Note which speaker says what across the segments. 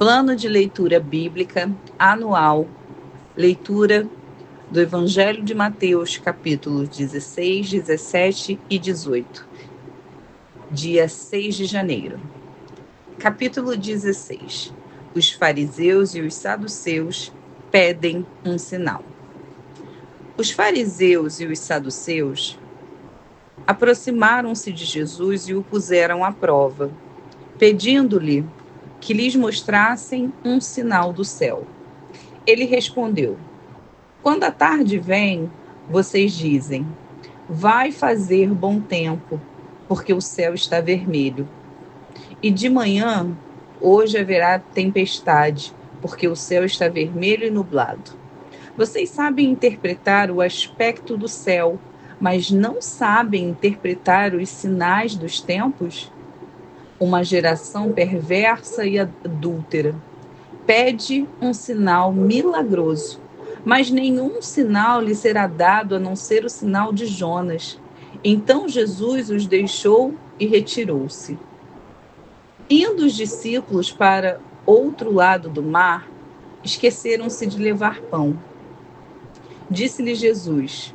Speaker 1: Plano de leitura bíblica anual, leitura do Evangelho de Mateus, capítulos 16, 17 e 18, dia 6 de janeiro. Capítulo 16. Os fariseus e os saduceus pedem um sinal. Os fariseus e os saduceus aproximaram-se de Jesus e o puseram à prova, pedindo-lhe que lhes mostrassem um sinal do céu. Ele respondeu: quando a tarde vem, vocês dizem, vai fazer bom tempo, porque o céu está vermelho. E de manhã, hoje haverá tempestade, porque o céu está vermelho e nublado. Vocês sabem interpretar o aspecto do céu, mas não sabem interpretar os sinais dos tempos? Uma geração perversa e adúltera pede um sinal milagroso, mas nenhum sinal lhe será dado a não ser o sinal de Jonas. Então Jesus os deixou e retirou-se. Indo os discípulos para outro lado do mar, esqueceram-se de levar pão. Disse-lhe Jesus: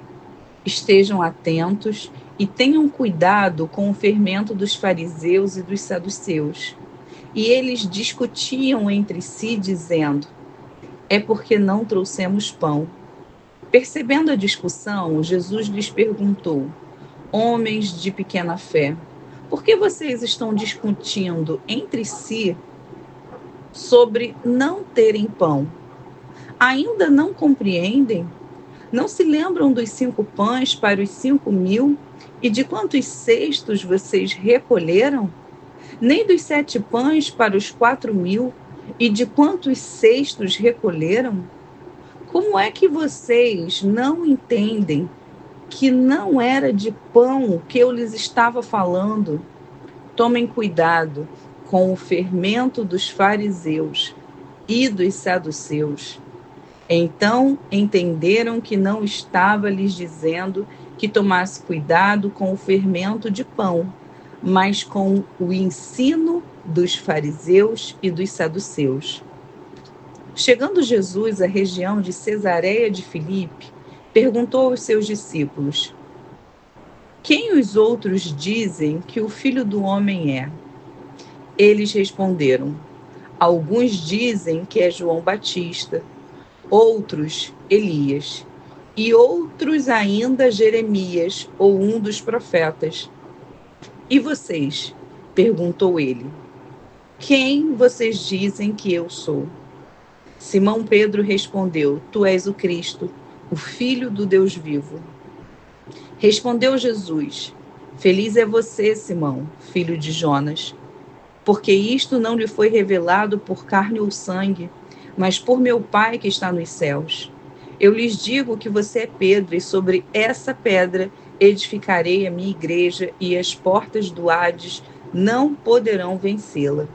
Speaker 1: estejam atentos e tenham cuidado com o fermento dos fariseus e dos saduceus. E eles discutiam entre si, dizendo: é porque não trouxemos pão. Percebendo a discussão, Jesus lhes perguntou: homens de pequena fé, por que vocês estão discutindo entre si sobre não terem pão? Ainda não compreendem? Não se lembram dos 5 pães para os 5.000 e de quantos cestos vocês recolheram? Nem dos 7 pães para os 4.000 e de quantos cestos recolheram? Como é que vocês não entendem que não era de pão que eu lhes estava falando? Tomem cuidado com o fermento dos fariseus e dos saduceus. Então entenderam que não estava lhes dizendo que tomasse cuidado com o fermento de pão, mas com o ensino dos fariseus e dos saduceus. Chegando Jesus à região de Cesareia de Filipe, perguntou aos seus discípulos: quem os outros dizem que o Filho do Homem é? Eles responderam: alguns dizem que é João Batista, outros Elias, e outros ainda Jeremias ou um dos profetas. E vocês? Perguntou ele. Quem vocês dizem que eu sou? Simão Pedro respondeu: tu és o Cristo, o Filho do Deus vivo. Respondeu Jesus: feliz é você, Simão, filho de Jonas, porque isto não lhe foi revelado por carne ou sangue, mas por meu Pai que está nos céus. Eu lhes digo que você é Pedro, e sobre essa pedra edificarei a minha igreja, e as portas do Hades não poderão vencê-la.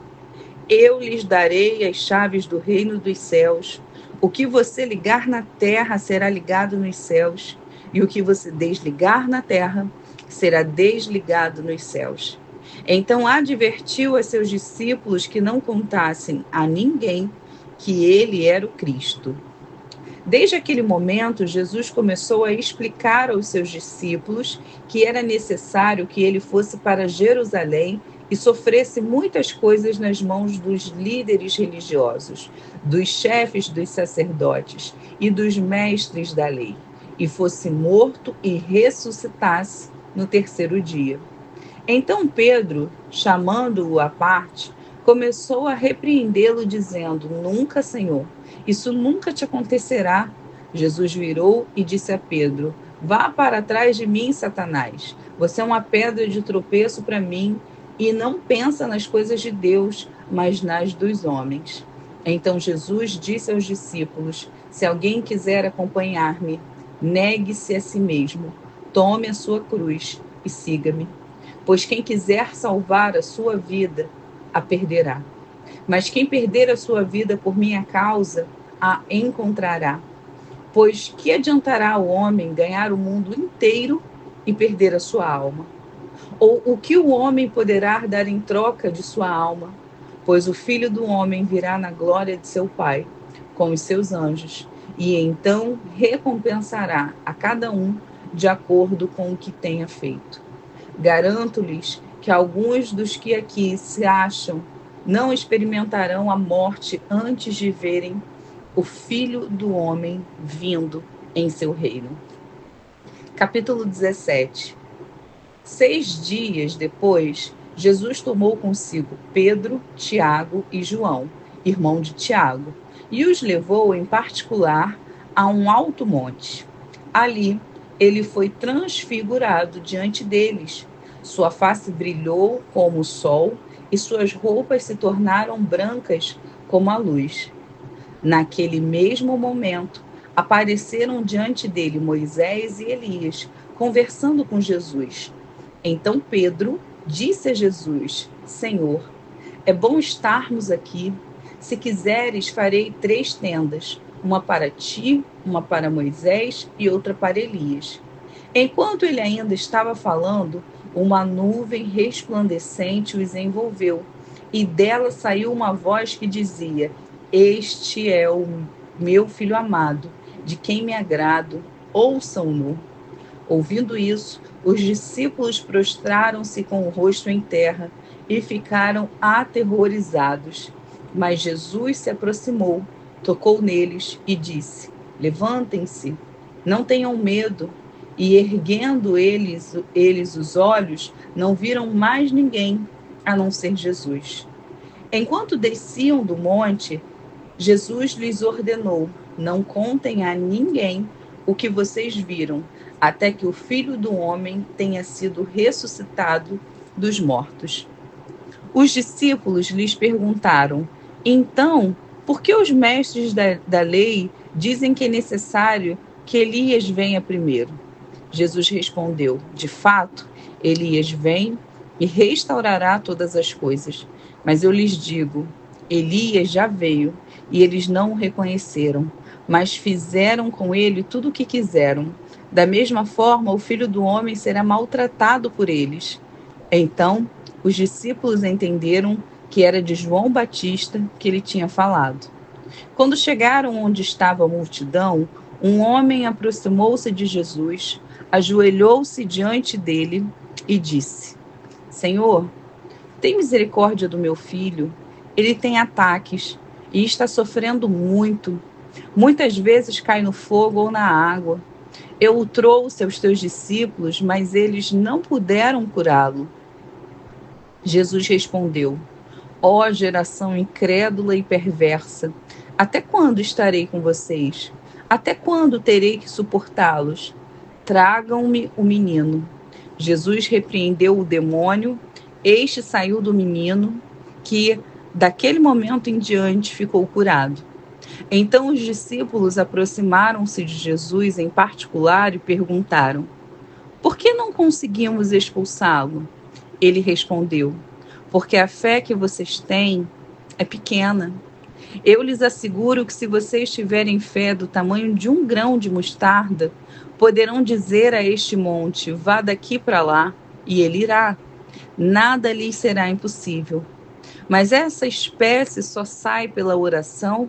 Speaker 1: Eu lhes darei as chaves do reino dos céus. O que você ligar na terra será ligado nos céus, e o que você desligar na terra será desligado nos céus. Então advertiu a seus discípulos que não contassem a ninguém que ele era o Cristo. Desde aquele momento, Jesus começou a explicar aos seus discípulos que era necessário que ele fosse para Jerusalém e sofresse muitas coisas nas mãos dos líderes religiosos, dos chefes dos sacerdotes e dos mestres da lei, e fosse morto e ressuscitasse no terceiro dia. Então Pedro, chamando-o à parte, começou a repreendê-lo, dizendo: nunca, Senhor, isso nunca te acontecerá. Jesus virou e disse a Pedro: vá para trás de mim, Satanás. Você é uma pedra de tropeço para mim e não pensa nas coisas de Deus, mas nas dos homens. Então Jesus disse aos discípulos: se alguém quiser acompanhar-me, negue-se a si mesmo, tome a sua cruz e siga-me. Pois quem quiser salvar a sua vida, a perderá. Mas quem perder a sua vida por minha causa, a encontrará. Pois que adiantará ao homem ganhar o mundo inteiro e perder a sua alma? Ou o que o homem poderá dar em troca de sua alma? Pois o Filho do Homem virá na glória de seu Pai, com os seus anjos, e então recompensará a cada um de acordo com o que tenha feito. Garanto-lhes que alguns dos que aqui se acham não experimentarão a morte antes de verem o Filho do Homem vindo em seu reino. Capítulo 17. 6 dias depois, Jesus tomou consigo Pedro, Tiago e João, irmão de Tiago, e os levou em particular a um alto monte. Ali, ele foi transfigurado diante deles. Sua face brilhou como o sol e suas roupas se tornaram brancas como a luz. Naquele mesmo momento, apareceram diante dele Moisés e Elias, conversando com Jesus. Então Pedro disse a Jesus: Senhor, é bom estarmos aqui. Se quiseres, farei 3 tendas, uma para ti, uma para Moisés e outra para Elias. Enquanto ele ainda estava falando, uma nuvem resplandecente os envolveu, e dela saiu uma voz que dizia: Este é o meu filho amado, de quem me agrado, ouçam-no. Ouvindo isso, os discípulos prostraram-se com o rosto em terra e ficaram aterrorizados. Mas Jesus se aproximou, tocou neles e disse: Levantem-se, não tenham medo. E erguendo eles os olhos, não viram mais ninguém, a não ser Jesus. Enquanto desciam do monte, Jesus lhes ordenou: Não contem a ninguém o que vocês viram, até que o Filho do Homem tenha sido ressuscitado dos mortos. Os discípulos lhes perguntaram: Então, por que os mestres da lei dizem que é necessário que Elias venha primeiro? Jesus respondeu: De fato, Elias vem e restaurará todas as coisas. Mas eu lhes digo: Elias já veio e eles não o reconheceram, mas fizeram com ele tudo o que quiseram. Da mesma forma, o Filho do Homem será maltratado por eles. Então, os discípulos entenderam que era de João Batista que ele tinha falado. Quando chegaram onde estava a multidão, um homem aproximou-se de Jesus, ajoelhou-se diante dele e disse: Senhor, tem misericórdia do meu filho. Ele tem ataques e está sofrendo muito. Muitas vezes cai no fogo ou na água. Eu o trouxe aos teus discípulos, mas eles não puderam curá-lo. Jesus respondeu: Ó geração incrédula e perversa, até quando estarei com vocês? Até quando terei que suportá-los? Tragam-me o menino. Jesus repreendeu o demônio. Este saiu do menino, que daquele momento em diante ficou curado. Então os discípulos aproximaram-se de Jesus em particular e perguntaram: Por que não conseguimos expulsá-lo? Ele respondeu: Porque a fé que vocês têm é pequena. Eu lhes asseguro que se vocês tiverem fé do tamanho de um grão de mostarda, poderão dizer a este monte: Vá daqui para lá, e ele irá. Nada lhes será impossível. Mas essa espécie só sai pela oração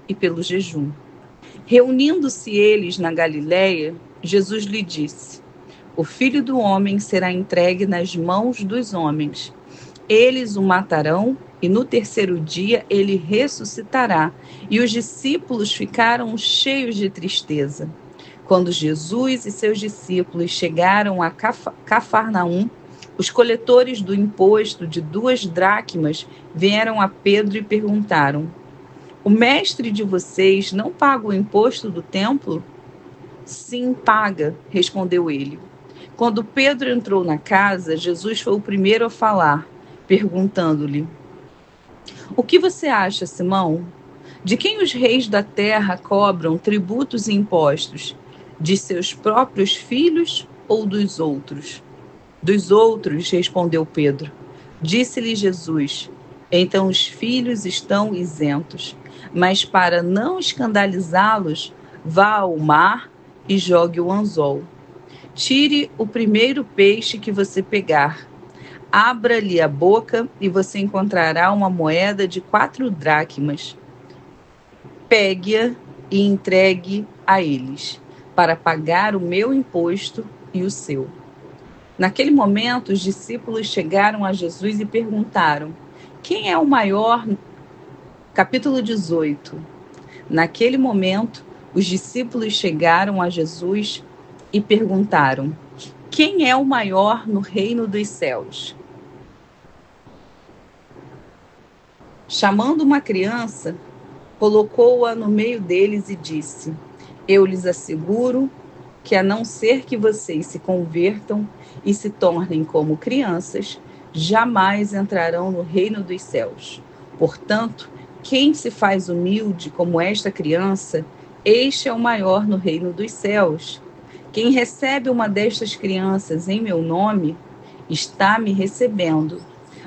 Speaker 1: e pelo jejum. Reunindo-se eles na Galiléia, Jesus lhe disse: O Filho do Homem será entregue nas mãos dos homens. Eles o matarão e no terceiro dia ele ressuscitará. E os discípulos ficaram cheios de tristeza. Quando Jesus e seus discípulos chegaram a Cafarnaum, os coletores do imposto de 2 dracmas vieram a Pedro e perguntaram: O mestre de vocês não paga o imposto do templo? Sim, paga, respondeu ele. Quando Pedro entrou na casa, Jesus foi o primeiro a falar, perguntando-lhe: O que você acha, Simão? De quem os reis da terra cobram tributos e impostos? De seus próprios filhos ou dos outros? Dos outros, respondeu Pedro. Disse-lhe Jesus: Então os filhos estão isentos. Mas para não escandalizá-los, vá ao mar e jogue o anzol. Tire o primeiro peixe que você pegar. Abra-lhe a boca e você encontrará uma moeda de 4 dracmas. Pegue-a e entregue a eles, para pagar o meu imposto e o seu. Naquele momento, os discípulos chegaram a Jesus e perguntaram: quem é o maior? Capítulo 18. Naquele momento, os discípulos chegaram a Jesus e perguntaram: quem é o maior no reino dos céus? Chamando uma criança, colocou-a no meio deles e disse: eu lhes asseguro que, a não ser que vocês se convertam e se tornem como crianças, jamais entrarão no reino dos céus. Portanto, quem se faz humilde como esta criança, este é o maior no reino dos céus. Quem recebe uma destas crianças em meu nome, está me recebendo.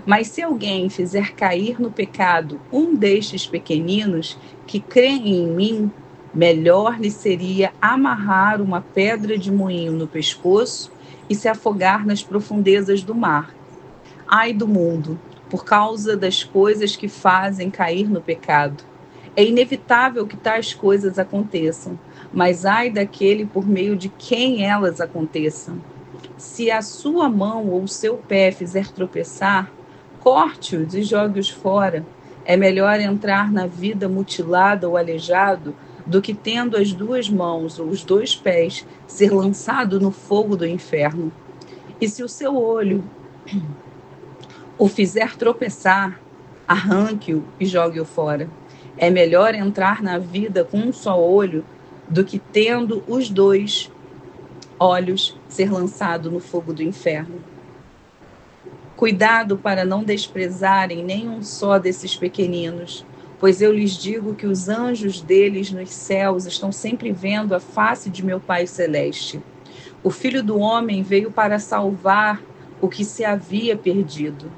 Speaker 1: Mas se alguém fizer cair no pecado um destes pequeninos que creem em mim, melhor lhe seria amarrar uma pedra de moinho no pescoço e se afogar nas profundezas do mar. Ai do mundo, por causa das coisas que fazem cair no pecado. É inevitável que tais coisas aconteçam, mas ai daquele por meio de quem elas aconteçam. Se a sua mão ou o seu pé fizer tropeçar, corte-os e jogue-os fora. É melhor entrar na vida mutilado ou aleijado do que, tendo as 2 mãos ou os 2 pés, ser lançado no fogo do inferno. E se o seu olho o fizer tropeçar, arranque-o e jogue-o fora. É melhor entrar na vida com um só olho do que, tendo os 2 olhos, ser lançado no fogo do inferno. Cuidado para não desprezarem nenhum só desses pequeninos, pois eu lhes digo que os anjos deles nos céus estão sempre vendo a face de meu Pai Celeste. O Filho do Homem veio para salvar o que se havia perdido.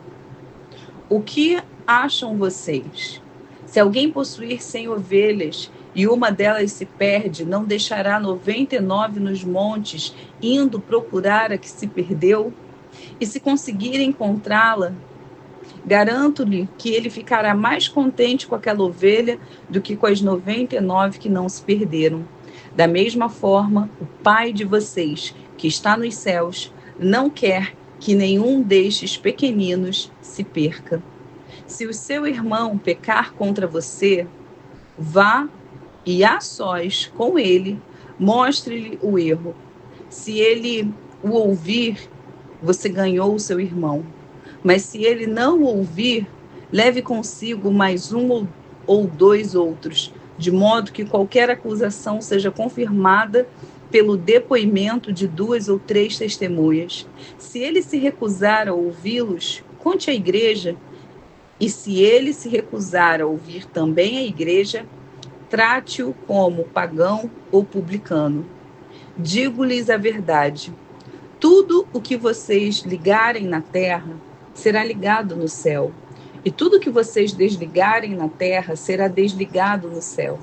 Speaker 1: O que acham vocês? Se alguém possuir 100 ovelhas e uma delas se perde, não deixará 99 nos montes, indo procurar a que se perdeu? E se conseguir encontrá-la, garanto-lhe que ele ficará mais contente com aquela ovelha do que com as 99 que não se perderam. Da mesma forma, o Pai de vocês, que está nos céus, não quer que nenhum destes pequeninos se perca. Se o seu irmão pecar contra você, vá e a sós com ele, mostre-lhe o erro. Se ele o ouvir, você ganhou o seu irmão. Mas se ele não ouvir, leve consigo mais um ou 2 outros, de modo que qualquer acusação seja confirmada pelo depoimento de 2 ou 3 testemunhas. Se ele se recusar a ouvi-los, conte à igreja. E se ele se recusar a ouvir também a igreja, trate-o como pagão ou publicano. Digo-lhes a verdade: tudo o que vocês ligarem na terra será ligado no céu, e tudo o que vocês desligarem na terra será desligado no céu.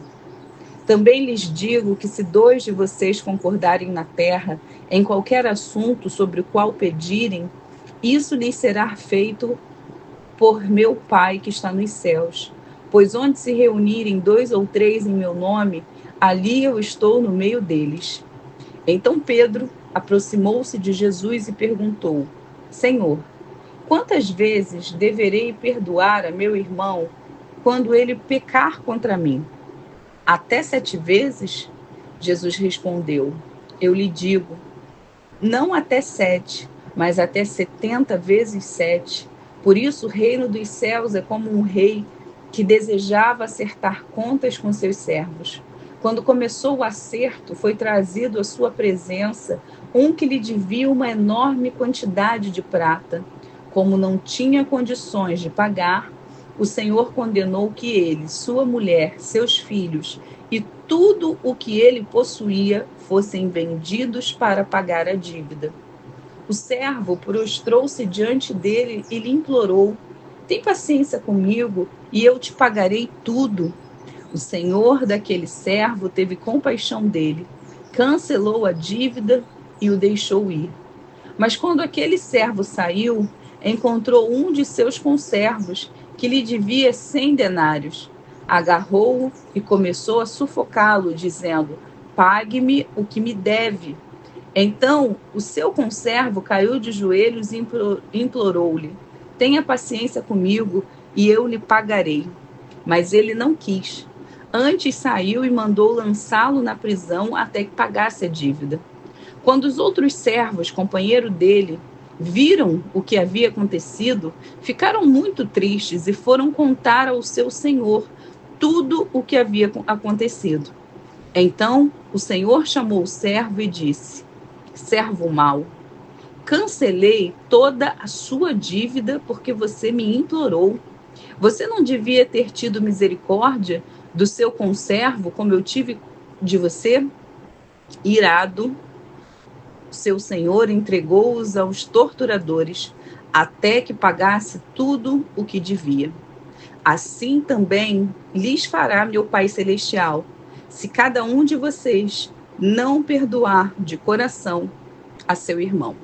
Speaker 1: Também lhes digo que se 2 de vocês concordarem na terra em qualquer assunto sobre o qual pedirem, isso lhes será feito por meu Pai que está nos céus. Pois onde se reunirem 2 ou 3 em meu nome, ali eu estou no meio deles. Então Pedro aproximou-se de Jesus e perguntou: Senhor, quantas vezes deverei perdoar a meu irmão quando ele pecar contra mim? Até 7 vezes? Jesus respondeu: eu lhe digo, não até 7, mas até 70 vezes 7. Por isso o reino dos céus é como um rei que desejava acertar contas com seus servos. Quando começou o acerto, foi trazido à sua presença um que lhe devia uma enorme quantidade de prata. Como não tinha condições de pagar, o Senhor condenou que ele, sua mulher, seus filhos e tudo o que ele possuía fossem vendidos para pagar a dívida. O servo prostrou-se diante dele e lhe implorou: tem paciência comigo e eu te pagarei tudo. O senhor daquele servo teve compaixão dele, cancelou a dívida e o deixou ir. Mas quando aquele servo saiu, encontrou um de seus conservos que lhe devia 100 denários. Agarrou-o e começou a sufocá-lo, dizendo: pague-me o que me deve. Então o seu conservo caiu de joelhos e implorou-lhe: tenha paciência comigo e eu lhe pagarei. Mas ele não quis. Antes saiu e mandou lançá-lo na prisão até que pagasse a dívida. Quando os outros servos, companheiro dele, viram o que havia acontecido, ficaram muito tristes e foram contar ao seu senhor tudo o que havia acontecido. Então o senhor chamou o servo e disse: servo mau, cancelei toda a sua dívida porque você me implorou. Você não devia ter tido misericórdia do seu conservo como eu tive de você? Irado, seu senhor entregou-os aos torturadores até que pagasse tudo o que devia. Assim também lhes fará meu Pai Celestial, se cada um de vocês não perdoar de coração a seu irmão.